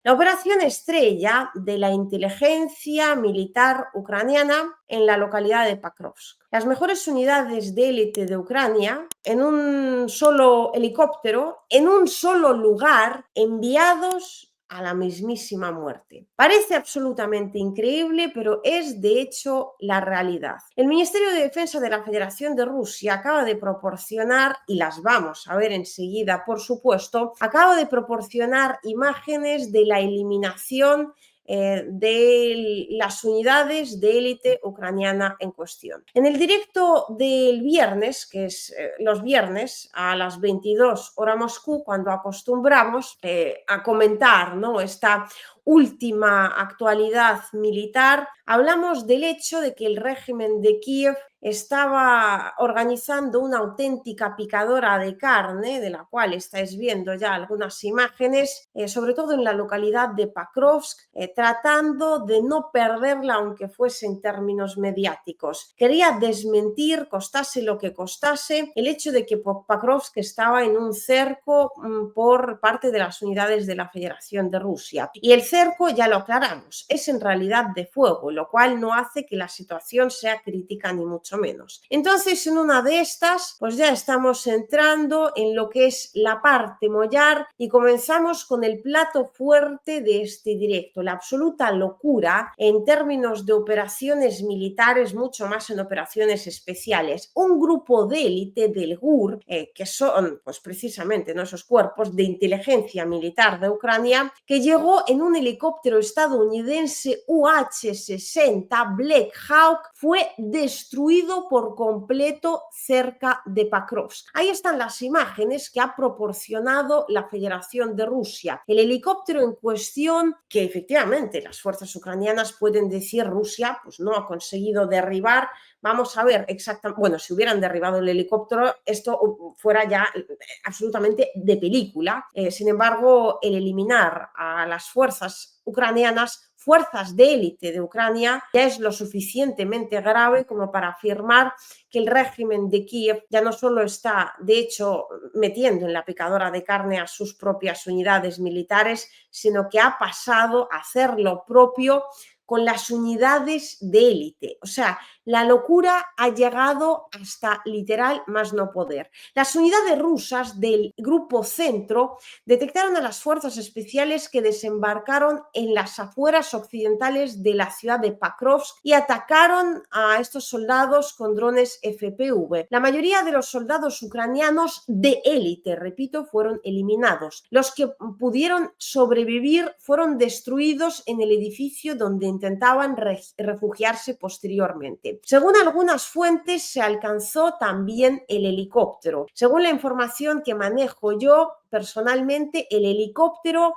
La operación estrella de la inteligencia militar ucraniana en la localidad de Pakrovsk. Las mejores unidades de élite de Ucrania, en un solo helicóptero, en un solo lugar, enviados a la mismísima muerte. Parece absolutamente increíble, pero es de hecho la realidad. El Ministerio de Defensa de la Federación de Rusia acaba de proporcionar, y las vamos a ver enseguida, por supuesto, acaba de proporcionar imágenes de la eliminación de las unidades de élite ucraniana en cuestión. En el directo del viernes, que es los viernes a las 22 hora Moscú, cuando acostumbramos a comentar, ¿no?, esta última actualidad militar, hablamos del hecho de que el régimen de Kiev estaba organizando una auténtica picadora de carne, de la cual estáis viendo ya algunas imágenes, sobre todo en la localidad de Pakrovsk, tratando de no perderla aunque fuese en términos mediáticos. Quería desmentir, costase lo que costase, el hecho de que Pakrovsk estaba en un cerco por parte de las unidades de la Federación de Rusia. Y el cerco, ya lo aclaramos, es en realidad de fuego, lo cual no hace que la situación sea crítica ni mucho menos. Entonces, en una de estas, pues ya estamos entrando en lo que es la parte mollar y comenzamos con el plato fuerte de este directo, la absoluta locura en términos de operaciones militares, mucho más en operaciones especiales. Un grupo de élite del GUR, que son pues precisamente, ¿no?, esos cuerpos de inteligencia militar de Ucrania, que llegó en un helicóptero estadounidense UH-60 Black Hawk, fue destruido por completo cerca de Pakrovsk. Ahí están las imágenes que ha proporcionado la Federación de Rusia. El helicóptero en cuestión, que efectivamente las fuerzas ucranianas pueden decir Rusia pues no ha conseguido derribar. Vamos a ver exactamente, bueno, si hubieran derribado el helicóptero, esto fuera ya absolutamente de película. Sin embargo, el eliminar a las fuerzas ucranianas, fuerzas de élite de Ucrania, ya es lo suficientemente grave como para afirmar que el régimen de Kiev ya no solo está, de hecho, metiendo en la picadora de carne a sus propias unidades militares, sino que ha pasado a hacer lo propio con las unidades de élite. O sea, la locura ha llegado hasta literal más no poder. Las unidades rusas del Grupo Centro detectaron a las fuerzas especiales que desembarcaron en las afueras occidentales de la ciudad de Pakrovsk y atacaron a estos soldados con drones FPV. La mayoría de los soldados ucranianos de élite, repito, fueron eliminados. Los que pudieron sobrevivir fueron destruidos en el edificio donde intentaban refugiarse posteriormente. Según algunas fuentes, se alcanzó también el helicóptero. Según la información que manejo yo, personalmente, el helicóptero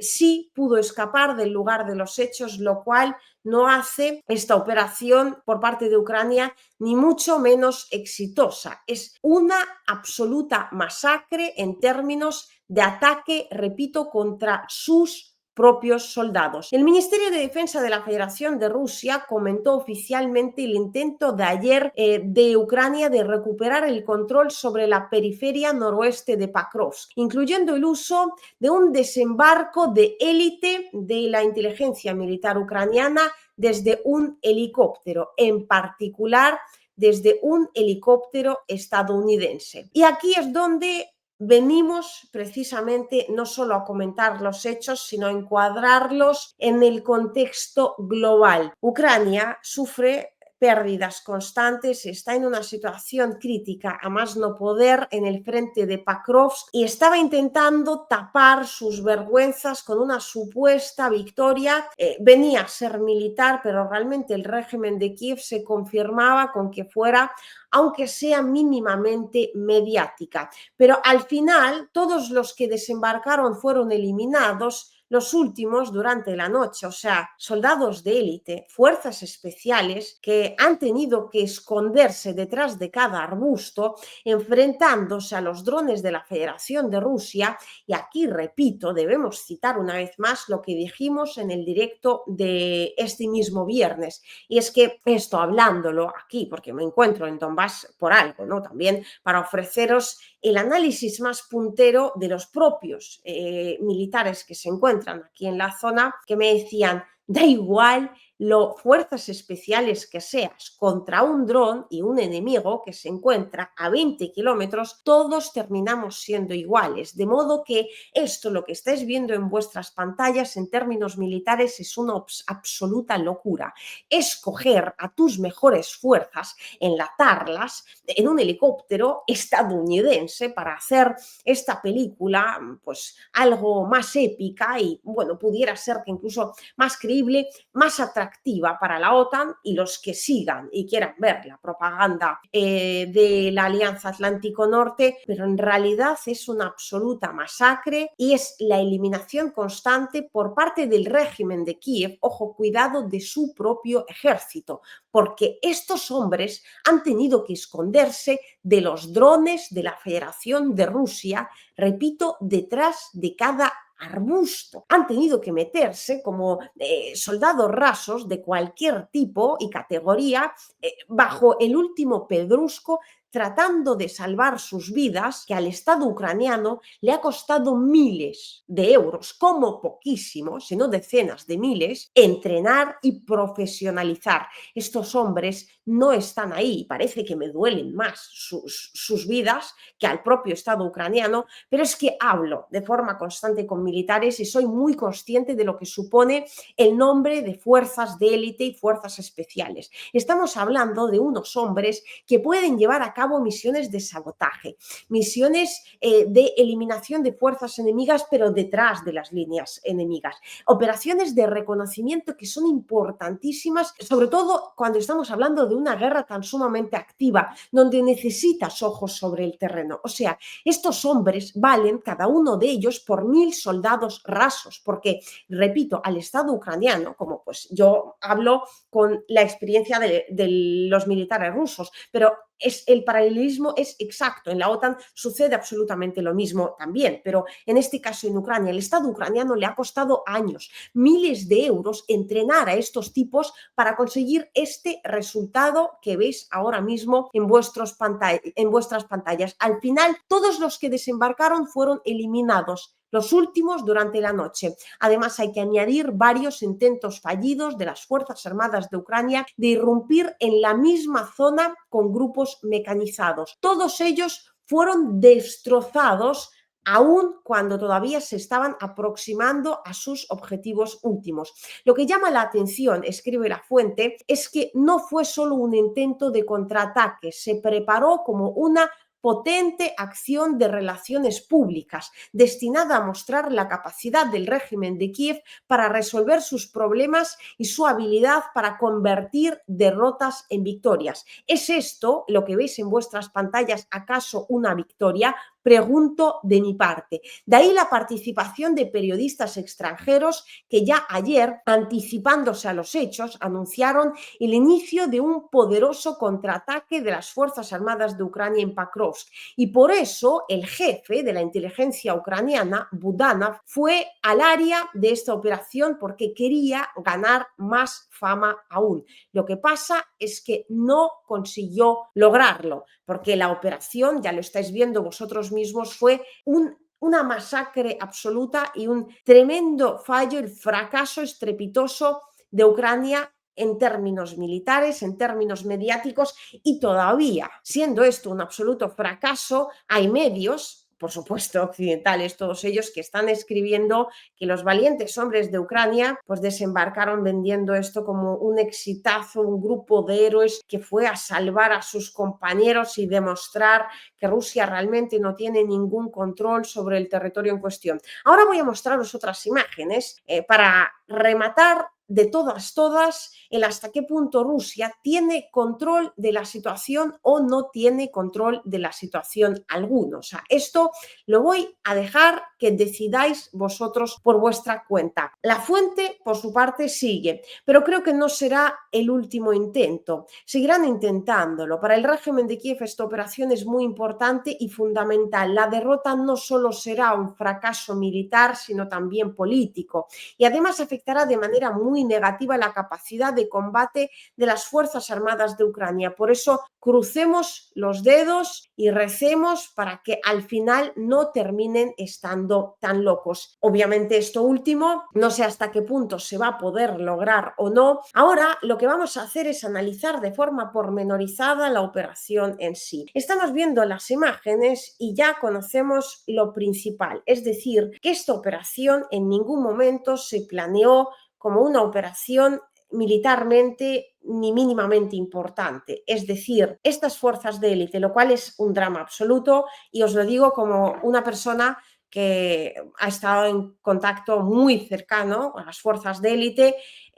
sí pudo escapar del lugar de los hechos, lo cual no hace esta operación por parte de Ucrania ni mucho menos exitosa. Es una absoluta masacre en términos de ataque, repito, contra sus propios soldados. El Ministerio de Defensa de la Federación de Rusia comentó oficialmente el intento de ayer de Ucrania de recuperar el control sobre la periferia noroeste de Pakrovsk, incluyendo el uso de un desembarco de élite de la inteligencia militar ucraniana desde un helicóptero, en particular desde un helicóptero estadounidense. Y aquí es donde venimos precisamente no solo a comentar los hechos, sino a encuadrarlos en el contexto global. Ucrania sufre pérdidas constantes, está en una situación crítica a más no poder en el frente de Pakrovsk y estaba intentando tapar sus vergüenzas con una supuesta victoria. Venía a ser militar, pero realmente el régimen de Kiev se confirmaba con que fuera, aunque sea mínimamente mediática. Pero al final, todos los que desembarcaron fueron eliminados, los últimos durante la noche, o sea, soldados de élite, fuerzas especiales que han tenido que esconderse detrás de cada arbusto, enfrentándose a los drones de la Federación de Rusia. Y aquí, repito, debemos citar una vez más lo que dijimos en el directo de este mismo viernes, y es que esto, hablándolo aquí, porque me encuentro en Donbass por algo, ¿no?, también para ofreceros el análisis más puntero de los propios militares que se encuentran aquí en la zona, que me decían, da igual lo fuerzas especiales que seas contra un dron y un enemigo que se encuentra a 20 kilómetros, todos terminamos siendo iguales. De modo que esto, lo que estáis viendo en vuestras pantallas en términos militares, es una absoluta locura. Escoger a tus mejores fuerzas, enlatarlas en un helicóptero estadounidense para hacer esta película, pues algo más épica y, bueno, pudiera ser que incluso más creíble, más atractiva para la OTAN y los que sigan y quieran ver la propaganda de la Alianza Atlántico Norte, pero en realidad es una absoluta masacre y es la eliminación constante por parte del régimen de Kiev, ojo, cuidado, de su propio ejército, porque estos hombres han tenido que esconderse de los drones de la Federación de Rusia, repito, detrás de cada arbusto. Han tenido que meterse como soldados rasos de cualquier tipo y categoría bajo el último pedrusco, tratando de salvar sus vidas, que al Estado ucraniano le ha costado miles de euros, como poquísimo, sino decenas de miles, entrenar y profesionalizar. Estos hombres no están ahí, parece que me duelen más sus vidas que al propio Estado ucraniano, pero es que hablo de forma constante con militares y soy muy consciente de lo que supone el nombre de fuerzas de élite y fuerzas especiales. Estamos hablando de unos hombres que pueden llevar a cabo misiones de sabotaje, misiones de eliminación de fuerzas enemigas, pero detrás de las líneas enemigas, operaciones de reconocimiento que son importantísimas, sobre todo cuando estamos hablando de una guerra tan sumamente activa, donde necesitas ojos sobre el terreno. O sea, estos hombres valen cada uno de ellos por 1000 soldados rasos, porque, repito, al Estado ucraniano, como pues yo hablo con la experiencia de los militares rusos, pero el paralelismo es exacto. En la OTAN sucede absolutamente lo mismo también, pero en este caso en Ucrania, el Estado ucraniano le ha costado años, miles de euros, entrenar a estos tipos para conseguir este resultado que veis ahora mismo en vuestras pantallas. Al final, todos los que desembarcaron fueron eliminados, los últimos durante la noche. Además, hay que añadir varios intentos fallidos de las Fuerzas Armadas de Ucrania de irrumpir en la misma zona con grupos mecanizados. Todos ellos fueron destrozados aun cuando todavía se estaban aproximando a sus objetivos últimos. Lo que llama la atención, escribe la fuente, es que no fue solo un intento de contraataque, se preparó como una potente acción de relaciones públicas destinada a mostrar la capacidad del régimen de Kiev para resolver sus problemas y su habilidad para convertir derrotas en victorias. ¿Es esto lo que veis en vuestras pantallas acaso una victoria? Pregunto de mi parte. De ahí la participación de periodistas extranjeros que ya ayer, anticipándose a los hechos, anunciaron el inicio de un poderoso contraataque de las Fuerzas Armadas de Ucrania en Pakrovsk. Y por eso el jefe de la inteligencia ucraniana, Budanov, fue al área de esta operación porque quería ganar más fama aún. Lo que pasa es que no consiguió lograrlo, porque la operación, ya lo estáis viendo vosotros mismos, fue una masacre absoluta y un tremendo fallo, el fracaso estrepitoso de Ucrania en términos militares, en términos mediáticos, y todavía, siendo esto un absoluto fracaso, hay medios, por supuesto occidentales, todos ellos, que están escribiendo que los valientes hombres de Ucrania pues desembarcaron vendiendo esto como un exitazo, un grupo de héroes que fue a salvar a sus compañeros y demostrar que Rusia realmente no tiene ningún control sobre el territorio en cuestión. Ahora voy a mostraros otras imágenes para rematar de todas, el hasta qué punto Rusia tiene control de la situación o no tiene control de la situación alguno. O sea, esto lo voy a dejar que decidáis vosotros por vuestra cuenta. La fuente, por su parte, sigue, pero creo que no será el último intento. Seguirán intentándolo. Para el régimen de Kiev esta operación es muy importante y fundamental. La derrota no solo será un fracaso militar, sino también político, y además afectará de manera muy muy negativa la capacidad de combate de las Fuerzas Armadas de Ucrania. Por eso crucemos los dedos y recemos para que al final no terminen estando tan locos. Obviamente esto último no sé hasta qué punto se va a poder lograr o no. Ahora lo que vamos a hacer es analizar de forma pormenorizada la operación en sí. Estamos viendo las imágenes y ya conocemos lo principal, es decir, que esta operación en ningún momento se planeó como una operación militarmente ni mínimamente importante. Es decir, estas fuerzas de élite, lo cual es un drama absoluto, y os lo digo como una persona que ha estado en contacto muy cercano con las fuerzas de élite.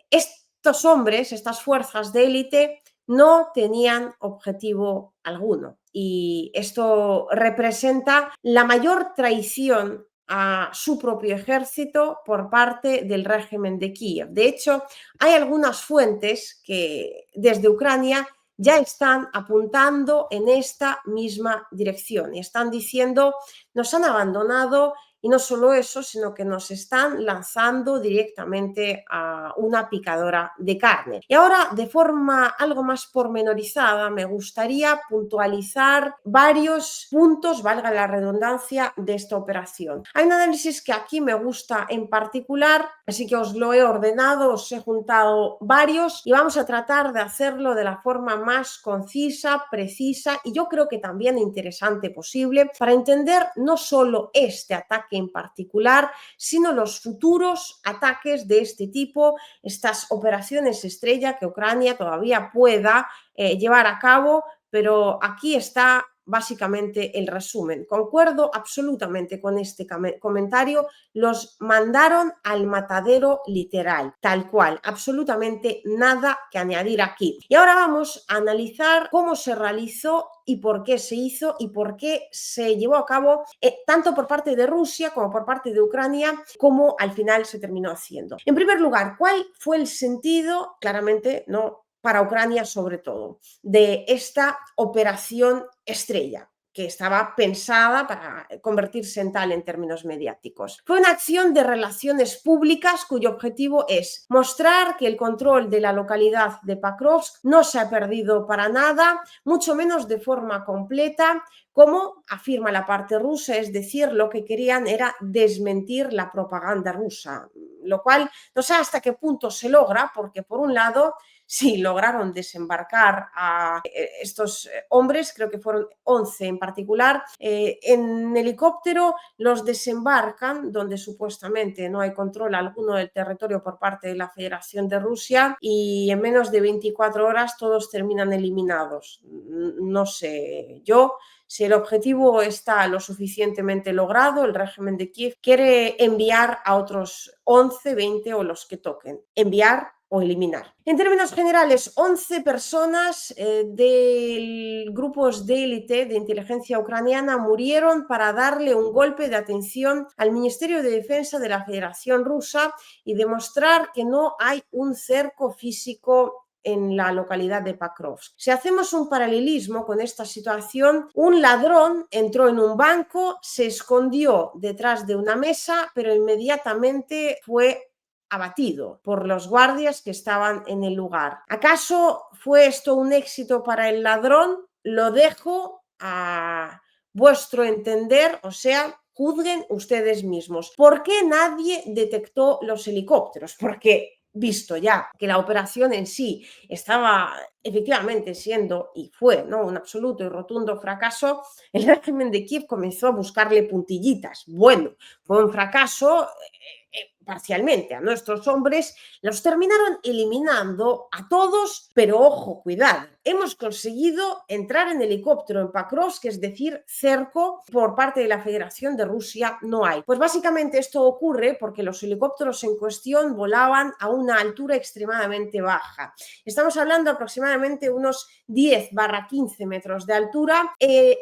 Estos hombres, estas fuerzas de élite, no tenían objetivo alguno, y esto representa la mayor traición a su propio ejército por parte del régimen de Kiev. De hecho, hay algunas fuentes que desde Ucrania ya están apuntando en esta misma dirección y están diciendo: nos han abandonado, y no solo eso, sino que nos están lanzando directamente a una picadora de carne. Y ahora, de forma algo más pormenorizada, me gustaría puntualizar varios puntos, valga la redundancia, de esta operación. Hay un análisis que aquí me gusta en particular, así que os lo he ordenado, os he juntado varios y vamos a tratar de hacerlo de la forma más concisa, precisa y yo creo que también interesante posible para entender no solo este ataque en particular, sino los futuros ataques de este tipo, estas operaciones estrella que Ucrania todavía pueda llevar a cabo, pero aquí está básicamente el resumen. Concuerdo absolutamente con este comentario, los mandaron al matadero literal, tal cual, absolutamente nada que añadir aquí. Y ahora vamos a analizar cómo se realizó y por qué se hizo y por qué se llevó a cabo tanto por parte de Rusia como por parte de Ucrania, como al final se terminó haciendo. En primer lugar, ¿cuál fue el sentido? Claramente no para Ucrania sobre todo, de esta operación estrella, que estaba pensada para convertirse en tal en términos mediáticos. Fue una acción de relaciones públicas cuyo objetivo es mostrar que el control de la localidad de Pakrovsk no se ha perdido para nada, mucho menos de forma completa, como afirma la parte rusa, es decir, lo que querían era desmentir la propaganda rusa, lo cual no sé hasta qué punto se logra, porque por un lado sí lograron desembarcar a estos hombres, creo que fueron 11 en particular, en helicóptero, los desembarcan donde supuestamente no hay control alguno del territorio por parte de la Federación de Rusia y en menos de 24 horas todos terminan eliminados. No sé yo si el objetivo está lo suficientemente logrado, el régimen de Kiev quiere enviar a otros 11, 20 o los que toquen. Enviar o eliminar. En términos generales, 11 personas de grupos de élite de inteligencia ucraniana murieron para darle un golpe de atención al Ministerio de Defensa de la Federación Rusa y demostrar que no hay un cerco físico en la localidad de Pakrovsk. Si hacemos un paralelismo con esta situación, un ladrón entró en un banco, se escondió detrás de una mesa, pero inmediatamente fue abatido por los guardias que estaban en el lugar. ¿Acaso fue esto un éxito para el ladrón? Lo dejo a vuestro entender, o sea, juzguen ustedes mismos. ¿Por qué nadie detectó los helicópteros? Porque visto ya que la operación en sí estaba efectivamente siendo y fue, ¿no?, un absoluto y rotundo fracaso, el régimen de Kiev comenzó a buscarle puntillitas. Bueno, fue un fracaso parcialmente a nuestros hombres, los terminaron eliminando a todos, pero ojo, cuidado, hemos conseguido entrar en helicóptero en Pakrovsk, es decir, cerco por parte de la Federación de Rusia no hay. Pues básicamente esto ocurre porque los helicópteros en cuestión volaban a una altura extremadamente baja. Estamos hablando aproximadamente unos 10-15 metros de altura.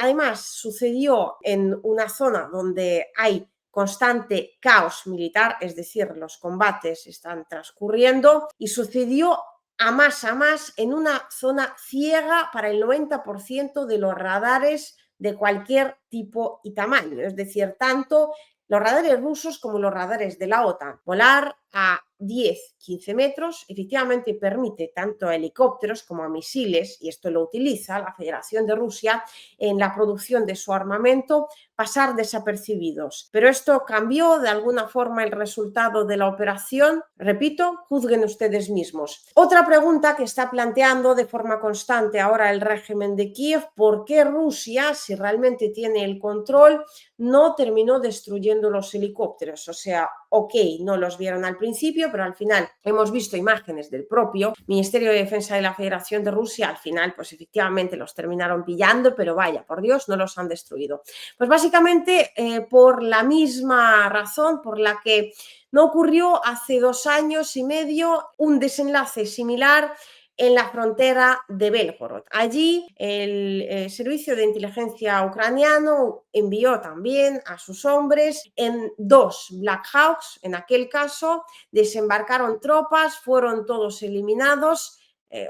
Además, sucedió en una zona donde hay constante caos militar, es decir, los combates están transcurriendo y sucedió a más en una zona ciega para el 90% de los radares de cualquier tipo y tamaño, es decir, tanto los radares rusos como los radares de la OTAN. Volar a 10-15 metros, efectivamente permite tanto a helicópteros como a misiles, y esto lo utiliza la Federación de Rusia en la producción de su armamento, pasar desapercibidos. Pero esto cambió de alguna forma el resultado de la operación. Repito, juzguen ustedes mismos. Otra pregunta que está planteando de forma constante ahora el régimen de Kiev: ¿por qué Rusia, si realmente tiene el control, no terminó destruyendo los helicópteros? O sea, ok, no los vieron al principio, pero al final hemos visto imágenes del propio Ministerio de Defensa de la Federación de Rusia. Al final, pues efectivamente los terminaron pillando, pero vaya, por Dios, no los han destruido. Pues básicamente por la misma razón por la que no ocurrió hace 2 años y medio un desenlace similar en la frontera de Belgorod. Allí el servicio de inteligencia ucraniano envió también a sus hombres en 2 Black Hawks. En aquel caso desembarcaron tropas, fueron todos eliminados,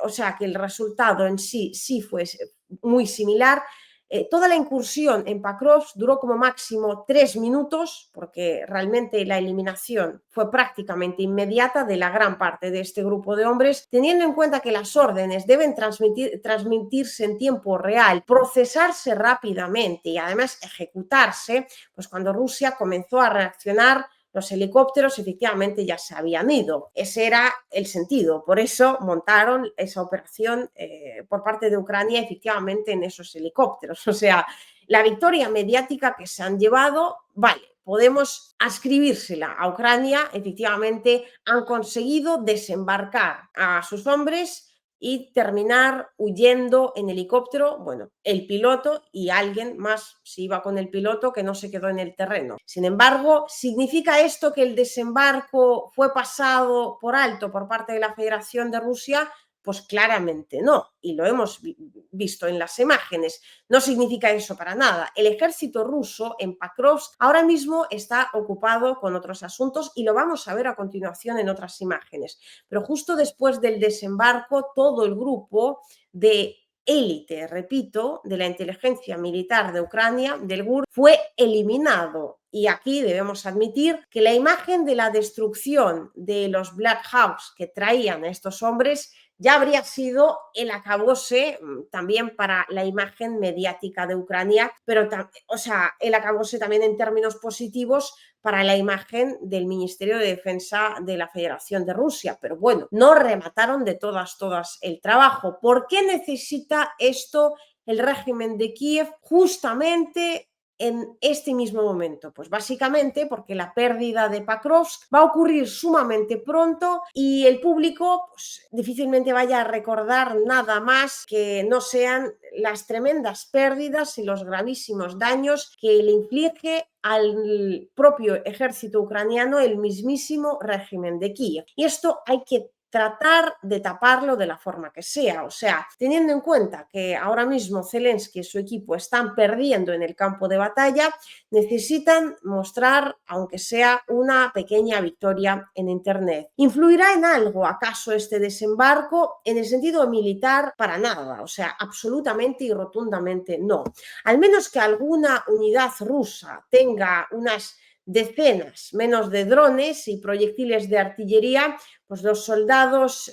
o sea que el resultado en sí fue muy similar. Toda la incursión en Pakrovsk duró como máximo 3 minutos, porque realmente la eliminación fue prácticamente inmediata de la gran parte de este grupo de hombres, teniendo en cuenta que las órdenes deben transmitirse en tiempo real, procesarse rápidamente y además ejecutarse. Pues cuando Rusia comenzó a reaccionar, los helicópteros efectivamente ya se habían ido. Ese era el sentido. Por eso montaron esa operación por parte de Ucrania efectivamente en esos helicópteros. O sea, la victoria mediática que se han llevado, vale, podemos ascribírsela a Ucrania. Efectivamente han conseguido desembarcar a sus hombres y terminar huyendo en helicóptero, bueno, el piloto y alguien más se iba con el piloto que no se quedó en el terreno. Sin embargo, ¿significa esto que el desembarco fue pasado por alto por parte de la Federación de Rusia? Pues claramente no, y lo hemos visto en las imágenes. No significa eso para nada. El ejército ruso en Pakrovsk ahora mismo está ocupado con otros asuntos y lo vamos a ver a continuación en otras imágenes. Pero justo después del desembarco, todo el grupo de élite, repito, de la inteligencia militar de Ucrania, del GUR, fue eliminado. Y aquí debemos admitir que la imagen de la destrucción de los Black Hawks que traían a estos hombres ya habría sido el acabose también para la imagen mediática de Ucrania, pero o sea, el acabose también en términos positivos para la imagen del Ministerio de Defensa de la Federación de Rusia. Pero bueno, no remataron de todas el trabajo. ¿Por qué necesita esto el régimen de Kiev justamente en este mismo momento? Pues básicamente porque la pérdida de Pakrovsk va a ocurrir sumamente pronto y el público pues, difícilmente vaya a recordar nada más que no sean las tremendas pérdidas y los gravísimos daños que le inflige al propio ejército ucraniano el mismísimo régimen de Kiev. Y esto hay que tratar de taparlo de la forma que sea. O sea, teniendo en cuenta que ahora mismo Zelensky y su equipo están perdiendo en el campo de batalla, necesitan mostrar, aunque sea una pequeña victoria en Internet. ¿Influirá en algo acaso este desembarco? En el sentido militar, para nada. O sea, absolutamente y rotundamente no. Al menos que alguna unidad rusa tenga unas decenas menos de drones y proyectiles de artillería, pues los soldados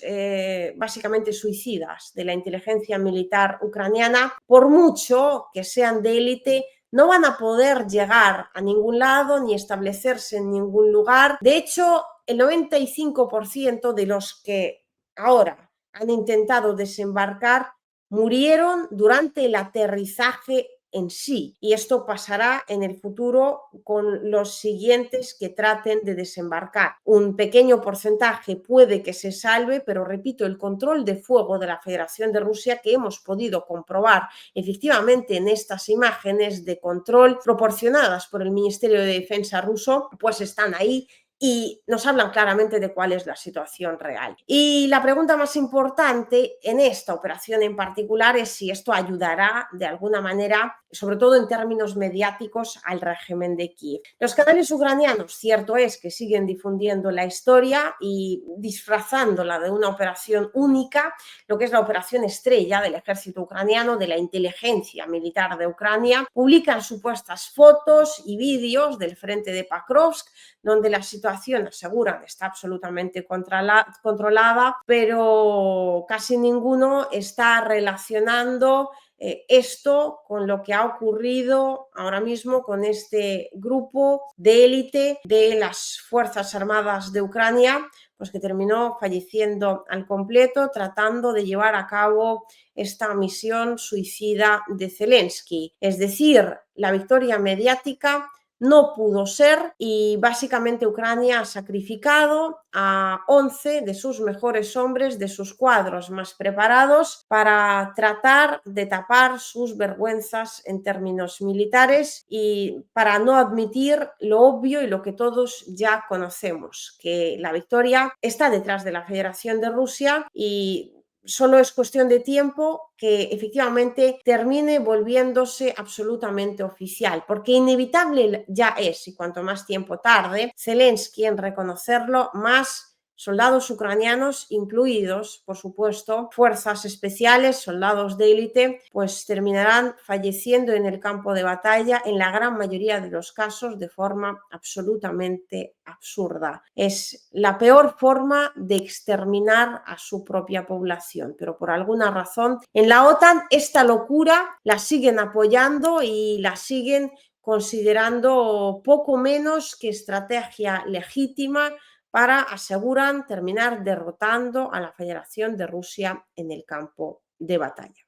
básicamente suicidas de la inteligencia militar ucraniana, por mucho que sean de élite, no van a poder llegar a ningún lado ni establecerse en ningún lugar. De hecho, el 95% de los que ahora han intentado desembarcar murieron durante el aterrizaje en sí, y esto pasará en el futuro con los siguientes que traten de desembarcar. Un pequeño porcentaje puede que se salve, pero repito, el control de fuego de la Federación de Rusia, que hemos podido comprobar efectivamente en estas imágenes de control proporcionadas por el Ministerio de Defensa ruso, pues están ahí y nos hablan claramente de cuál es la situación real. Y la pregunta más importante en esta operación en particular es si esto ayudará de alguna manera, sobre todo en términos mediáticos, al régimen de Kiev. Los canales ucranianos, cierto es que siguen difundiendo la historia y disfrazándola de una operación única, lo que es la operación estrella del ejército ucraniano, de la inteligencia militar de Ucrania. Publican supuestas fotos y vídeos del frente de Pakrovsk, donde la situación situación, aseguran, está absolutamente controlada, pero casi ninguno está relacionando esto con lo que ha ocurrido ahora mismo con este grupo de élite de las Fuerzas Armadas de Ucrania, pues que terminó falleciendo al completo tratando de llevar a cabo esta misión suicida de Zelensky. Es decir, la victoria mediática no pudo ser y básicamente Ucrania ha sacrificado a 11 de sus mejores hombres, de sus cuadros más preparados, para tratar de tapar sus vergüenzas en términos militares y para no admitir lo obvio y lo que todos ya conocemos, que la victoria está detrás de la Federación de Rusia y solo es cuestión de tiempo que efectivamente termine volviéndose absolutamente oficial, porque inevitable ya es, y cuanto más tiempo tarde, Zelensky en reconocerlo, más soldados ucranianos, incluidos, por supuesto, fuerzas especiales, soldados de élite, pues terminarán falleciendo en el campo de batalla en la gran mayoría de los casos de forma absolutamente absurda. Es la peor forma de exterminar a su propia población, pero por alguna razón en la OTAN esta locura la siguen apoyando y la siguen considerando poco menos que estrategia legítima para, aseguran, terminar derrotando a la Federación de Rusia en el campo de batalla.